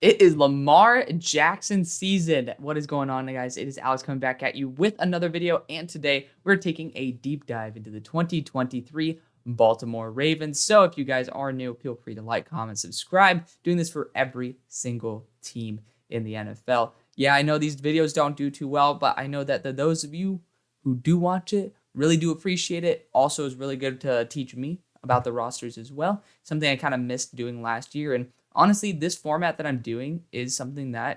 It is Lamar Jackson season. What is going on, guys? It is Alex coming back at you with another video, and today we're taking a deep dive into the 2023 Baltimore Ravens. So if you guys are new, feel free to like, comment, subscribe. Doing this for every single team in the NFL. Yeah, I know these videos don't do too well, but I know that those of you who do watch it really do appreciate it. Also, is really good to teach me about the rosters as well. Something I kind of missed doing last year, and honestly, this format that I'm doing is something I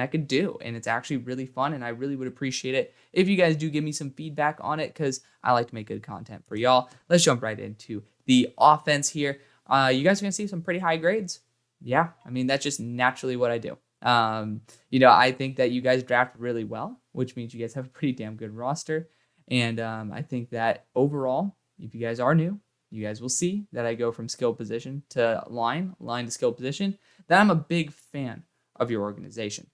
could do, and it's actually really fun, and I really would appreciate it if you guys do give me some feedback on it, because I like to make good content for y'all. Let's jump right into the offense here. You guys are gonna see some pretty high grades. Yeah, I mean, that's just naturally what I do. I think that you guys draft really well, which means you guys have a pretty damn good roster, and I think that overall, if you guys are new, you guys will see that I go from skill position to line to skill position, that I'm a big fan of your organization.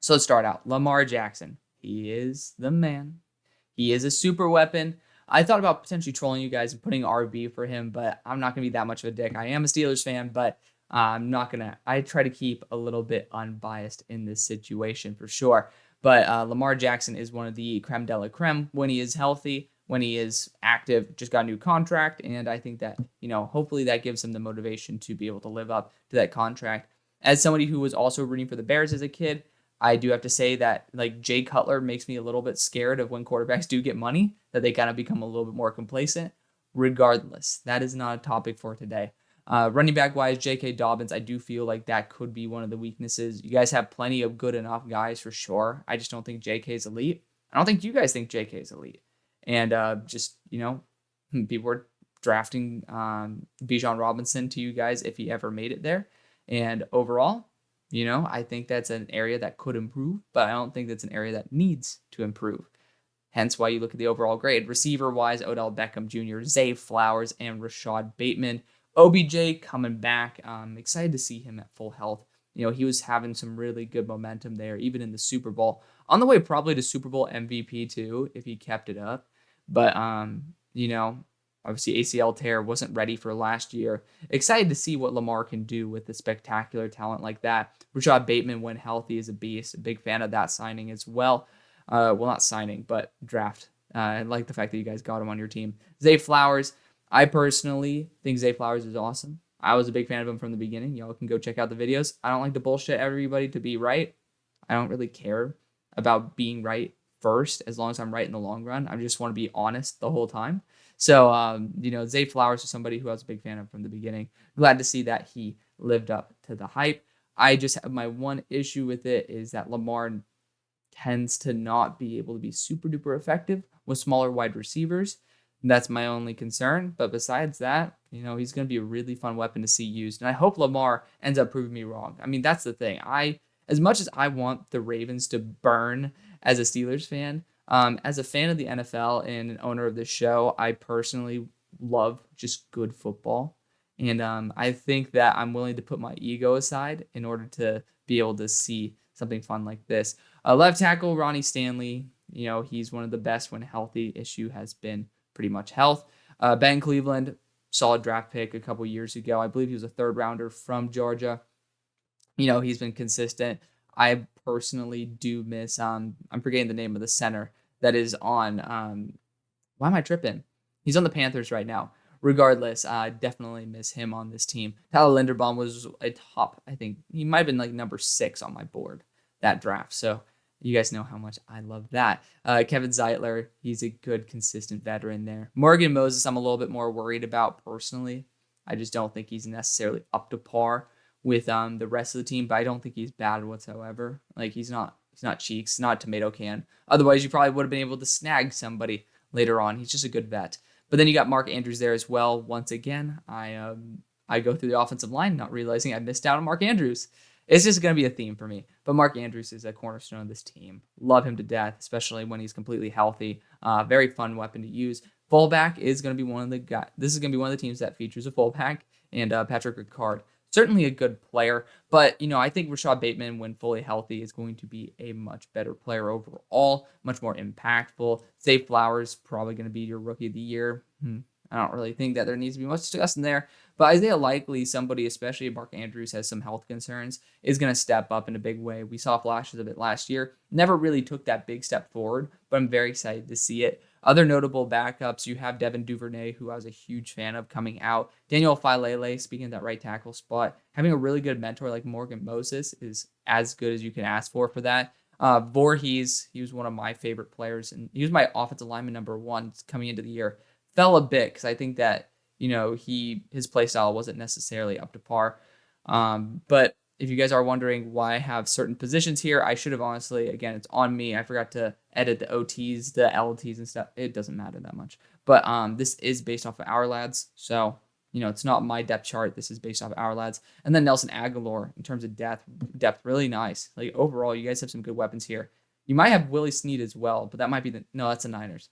So let's start out. Lamar Jackson. He is the man. He is a super weapon. I thought about potentially trolling you guys and putting RB for him, but I'm not going to be that much of a dick. I am a Steelers fan, but I'm not going to. I try to keep a little bit unbiased in this situation for sure. But Lamar Jackson is one of the creme de la creme when he is healthy. When he is active, just got a new contract, and I think that, hopefully that gives him the motivation to be able to live up to that contract. As somebody who was also rooting for the Bears as a kid, I do have to say that, like, Jay Cutler makes me a little bit scared of when quarterbacks do get money, that they kind of become a little bit more complacent. Regardless, that is not a topic for today. Running back-wise, J.K. Dobbins, I do feel like that could be one of the weaknesses. You guys have plenty of good enough guys for sure. I just don't think J.K. is elite. I don't think you guys think J.K. is elite. And people were drafting Bijan Robinson to you guys if he ever made it there. And overall, I think that's an area that could improve, but I don't think that's an area that needs to improve. Hence why you look at the overall grade. Receiver-wise, Odell Beckham Jr., Zay Flowers, and Rashad Bateman. OBJ coming back. I'm excited to see him at full health. He was having some really good momentum there, even in the Super Bowl. On the way probably to Super Bowl MVP too, if he kept it up. But, obviously ACL tear, wasn't ready for last year. Excited to see what Lamar can do with a spectacular talent like that. Rashad Bateman, when healthy, is a beast. A big fan of that signing as well. Well, not signing, but draft. I like the fact that you guys got him on your team. Zay Flowers, I personally think Zay Flowers is awesome. I was a big fan of him from the beginning. Y'all can go check out the videos. I don't like to bullshit everybody to be right. I don't really care about being right first, as long as I'm right in the long run. I just want to be honest the whole time. So, Zay Flowers is somebody who I was a big fan of from the beginning. Glad to see that he lived up to the hype. I just have my one issue with it is that Lamar tends to not be able to be super duper effective with smaller wide receivers. That's my only concern. But besides that, he's going to be a really fun weapon to see used. And I hope Lamar ends up proving me wrong. I mean, that's the thing. As much as I want the Ravens to burn as a Steelers fan, as a fan of the NFL and an owner of this show, I personally love just good football. And I think that I'm willing to put my ego aside in order to be able to see something fun like this. Left tackle, Ronnie Stanley, he's one of the best when healthy. Issue has been pretty much health. Ben Cleveland, solid draft pick a couple years ago. I believe he was a third rounder from Georgia. He's been consistent. I personally do miss, I'm forgetting the name of the center that is on, why am I tripping? He's on the Panthers right now. Regardless, I definitely miss him on this team. Tyler Linderbaum was a top, I think, he might have been like number 6 on my board that draft. So you guys know how much I love that. Kevin Zeitler, he's a good, consistent veteran there. Morgan Moses, I'm a little bit more worried about personally. I just don't think he's necessarily up to par with the rest of the team, but I don't think he's bad whatsoever. Like, he's not cheeks, not a tomato can. Otherwise, you probably would have been able to snag somebody later on. He's just a good vet. But then you got Mark Andrews there as well. Once again, I go through the offensive line, not realizing I missed out on Mark Andrews. It's just going to be a theme for me. But Mark Andrews is a cornerstone of this team. Love him to death, especially when he's completely healthy. Very fun weapon to use. Fullback is going to be one of the guys. This is going to be one of the teams that features a fullback, and Patrick Ricard. Certainly a good player, but, I think Rashad Bateman, when fully healthy, is going to be a much better player overall, much more impactful. Zay Flowers, probably going to be your rookie of the year. I don't really think that there needs to be much discussion there. But Isaiah Likely, somebody, especially if Mark Andrews has some health concerns, is going to step up in a big way. We saw flashes of it last year. Never really took that big step forward, but I'm very excited to see it. Other notable backups, you have Devin Duvernay, who I was a huge fan of coming out. Daniel Falele, speaking of that right tackle spot, having a really good mentor like Morgan Moses is as good as you can ask for that. Voorhees, he was one of my favorite players, and he was my offensive lineman number 1 coming into the year. Fell a bit because I think that his play style wasn't necessarily up to par. But if you guys are wondering why I have certain positions here, I should have honestly, again, it's on me. I forgot to edit the OTs, the LTs and stuff. It doesn't matter that much. But this is based off of our lads. So, it's not my depth chart. This is based off of our lads. And then Nelson Aguilar, in terms of depth, really nice. Like overall, you guys have some good weapons here. You might have Willie Snead as well, but that might be that's the Niners.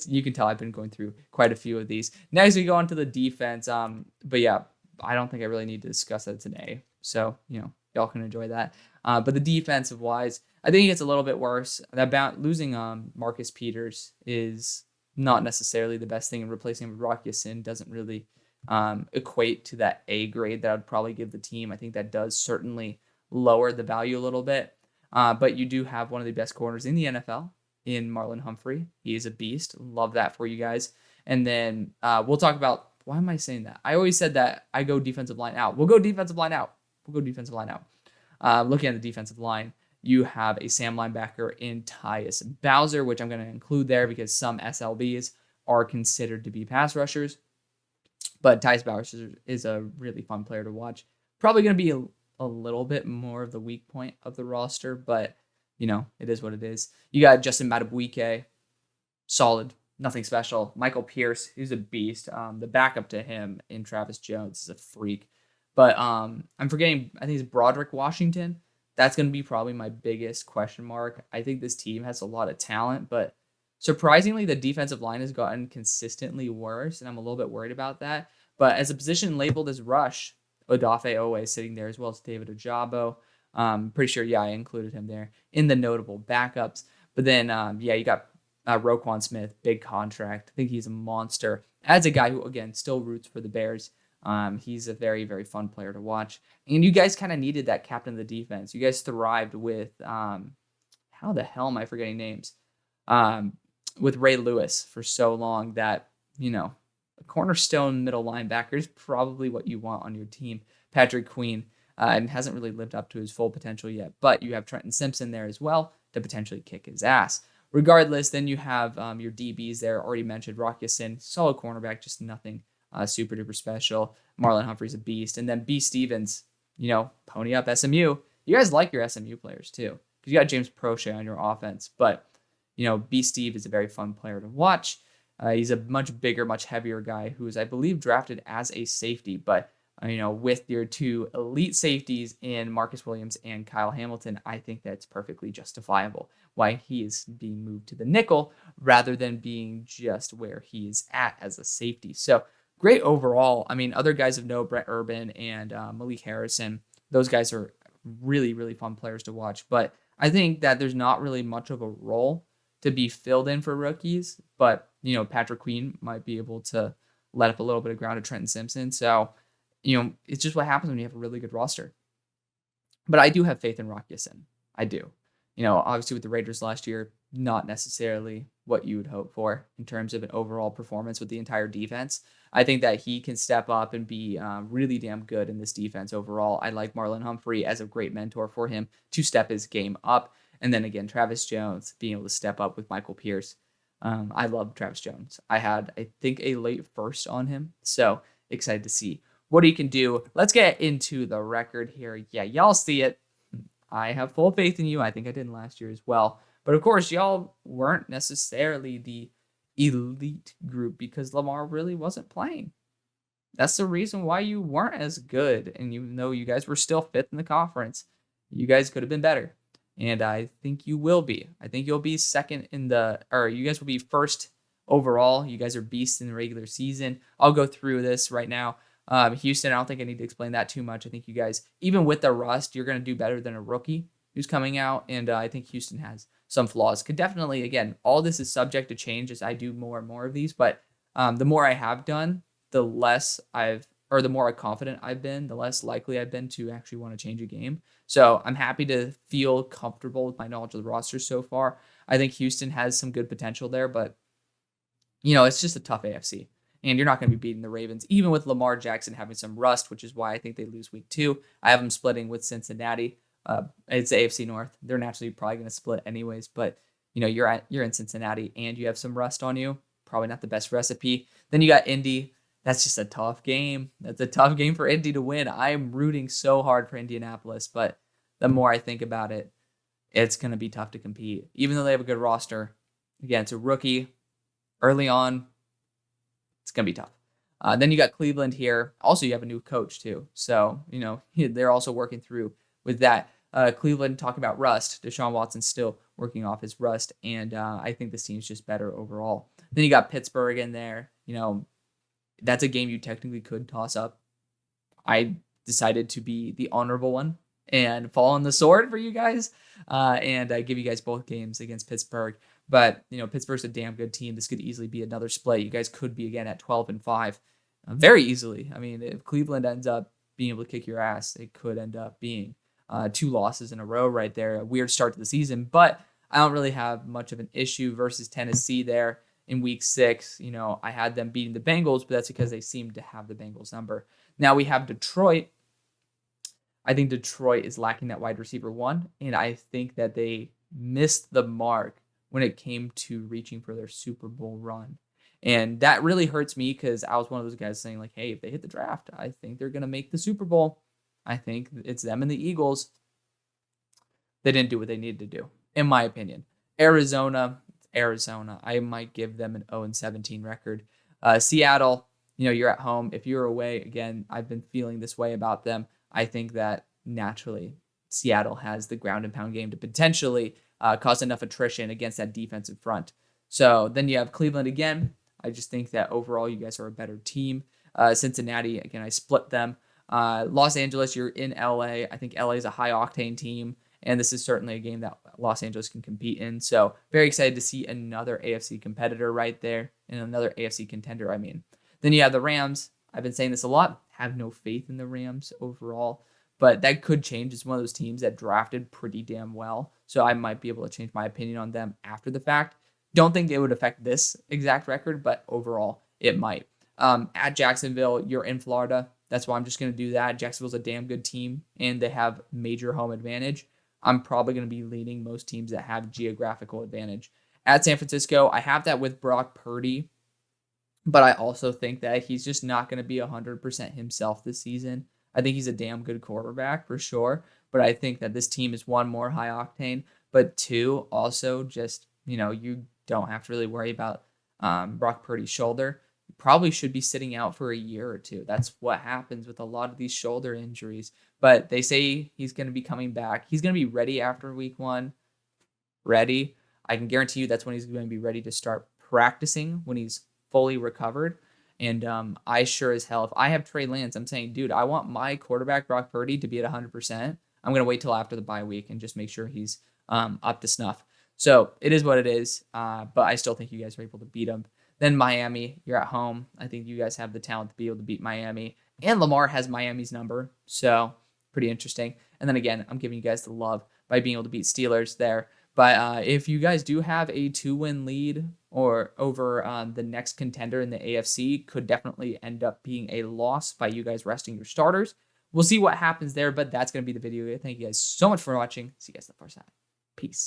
You can tell I've been going through quite a few of these. Next, we go on to the defense. But yeah, I don't think I really need to discuss that today. So, y'all can enjoy that. But the defensive wise, I think it's a little bit worse. Losing Marcus Peters is not necessarily the best thing, and replacing him with Rock Ya-Sin doesn't really equate to that A grade that I'd probably give the team. I think that does certainly lower the value a little bit. But you do have one of the best corners in the NFL in Marlon Humphrey. He is a beast. Love that for you guys. And then we'll talk about, why am I saying that? I always said that I go defensive line out. We'll go defensive line out. Looking at the defensive line, you have a Sam linebacker in Tyus Bowser, which I'm going to include there because some SLBs are considered to be pass rushers. But Tyus Bowser is a really fun player to watch. Probably going to be a little bit more of the weak point of the roster, but it is what it is. You got Justin Madubuike, solid, nothing special. Michael Pierce, who's a beast. The backup to him in Travis Jones is a freak. But I'm forgetting, I think it's Broderick Washington. That's going to be probably my biggest question mark. I think this team has a lot of talent, but surprisingly, the defensive line has gotten consistently worse, and I'm a little bit worried about that. But as a position labeled as rush, Odafe Owe is sitting there as well as David Ojabo. Pretty sure, I included him there in the notable backups. But then, you got Roquan Smith, big contract. I think he's a monster. As a guy who, again, still roots for the Bears. He's a very, very fun player to watch. And you guys kind of needed that captain of the defense. You guys thrived with, how the hell am I forgetting names? With Ray Lewis for so long that, a cornerstone middle linebacker is probably what you want on your team. Patrick Queen. And hasn't really lived up to his full potential yet. But you have Trenton Simpson there as well to potentially kick his ass. Regardless, then you have your DBs there. Already mentioned Rock Ya-Sin, solid cornerback, just nothing super duper special. Marlon Humphrey's a beast. And then B. Stevens, pony up SMU. You guys like your SMU players too, because you got James Prochet on your offense. But, B. Steve is a very fun player to watch. He's a much bigger, much heavier guy who is, I believe, drafted as a safety. But with your 2 elite safeties in Marcus Williams and Kyle Hamilton, I think that's perfectly justifiable why he is being moved to the nickel rather than being just where he is at as a safety. So great overall. Other guys of note, Brett Urban and Malik Harrison, those guys are really, really fun players to watch. But I think that there's not really much of a role to be filled in for rookies. But, Patrick Queen might be able to let up a little bit of ground to Trenton Simpson. So, it's just what happens when you have a really good roster. But I do have faith in Rock Ya-Sin. I do. Obviously with the Raiders last year, not necessarily what you would hope for in terms of an overall performance with the entire defense. I think that he can step up and be really damn good in this defense overall. I like Marlon Humphrey as a great mentor for him to step his game up. And then again, Travis Jones being able to step up with Michael Pierce. I love Travis Jones. I had, I think, a late first on him. So excited to see what he can do. Let's get into the record here. Yeah, y'all see it. I have full faith in you. I think I did last year as well. But of course, y'all weren't necessarily the elite group because Lamar really wasn't playing. That's the reason why you weren't as good. And even though you guys were still 5th in the conference, you guys could have been better. And I think you will be. I think you'll be you guys will be 1st overall. You guys are beasts in the regular season. I'll go through this right now. Houston, I don't think I need to explain that too much. I think you guys, even with the rust, you're going to do better than a rookie who's coming out. And I think Houston has some flaws. Could definitely, again, all this is subject to change as I do more and more of these. But The more I have done, the less the more confident I've been, the less likely I've been to actually want to change a game. So I'm happy to feel comfortable with my knowledge of the roster so far. I think Houston has some good potential there, but it's just a tough AFC. And you're not going to be beating the Ravens, even with Lamar Jackson having some rust, which is why I think they lose week 2. I have them splitting with Cincinnati. It's the AFC North. They're naturally probably going to split anyways, but you're in Cincinnati and you have some rust on you. Probably not the best recipe. Then you got Indy. That's just a tough game. That's a tough game for Indy to win. I am rooting so hard for Indianapolis, but the more I think about it, it's going to be tough to compete. Even though they have a good roster, again, it's a rookie. Early on, it's going to be tough. Then you got Cleveland here. Also, you have a new coach too. So, they're also working through with that. Cleveland, talking about rust. Deshaun Watson's still working off his rust. And I think this team's just better overall. Then you got Pittsburgh in there. That's a game you technically could toss up. I decided to be the honorable one and fall on the sword for you guys and give you guys both games against Pittsburgh. But, Pittsburgh's a damn good team. This could easily be another split. You guys could be, again, at 12-5 very easily. I mean, if Cleveland ends up being able to kick your ass, it could end up being 2 losses in a row right there. A weird start to the season. But I don't really have much of an issue versus Tennessee there in week 6. I had them beating the Bengals, but that's because they seemed to have the Bengals number. Now we have Detroit. I think Detroit is lacking that wide receiver 1, and I think that they missed the mark when it came to reaching for their Super Bowl run. And that really hurts me because I was one of those guys saying, like, hey, if they hit the draft, I think they're going to make the Super Bowl. I think it's them and the Eagles. They didn't do what they needed to do, in my opinion. Arizona. I might give them an 0-17 record. Seattle, you're at home. If you're away, again, I've been feeling this way about them. I think that naturally Seattle has the ground and pound game to potentially cause enough attrition against that defensive front. So then you have Cleveland again. I just think that overall you guys are a better team. Cincinnati, again, I split them. Los Angeles, you're in LA. I think LA is a high octane team, and this is certainly a game that Los Angeles can compete in. So very excited to see another AFC competitor right there and another AFC contender, I mean. Then you have the Rams. I've been saying this a lot. Have no faith in the Rams overall, but that could change. It's one of those teams that drafted pretty damn well, so I might be able to change my opinion on them after the fact. Don't think it would affect this exact record, but overall, it might. At Jacksonville, you're in Florida. That's why I'm just going to do that. Jacksonville's a damn good team, and they have major home advantage. I'm probably going to be leaning most teams that have geographical advantage. At San Francisco, I have that with Brock Purdy, but I also think that he's just not going to be 100% himself this season. I think he's a damn good quarterback for sure, but I think that this team is 1, more high octane, but 2, also just, you don't have to really worry about Brock Purdy's shoulder. You probably should be sitting out for a year or 2. That's what happens with a lot of these shoulder injuries, but they say he's going to be coming back. He's going to be ready after week 1. Ready. I can guarantee you that's when he's going to be ready to start practicing, when he's fully recovered. And I sure as hell, if I have Trey Lance, I'm saying, dude, I want my quarterback, Brock Purdy, to be at 100%. I'm going to wait till after the bye week and just make sure he's up to snuff. So it is what it is, but I still think you guys are able to beat him. Then Miami, you're at home. I think you guys have the talent to be able to beat Miami. And Lamar has Miami's number, so pretty interesting. And then again, I'm giving you guys the love by being able to beat Steelers there. But if you guys do have a 2-win lead or over the next contender in the AFC, could definitely end up being a loss by you guys resting your starters. We'll see what happens there, but that's going to be the video. Thank you guys so much for watching. See you guys on the far side. Peace.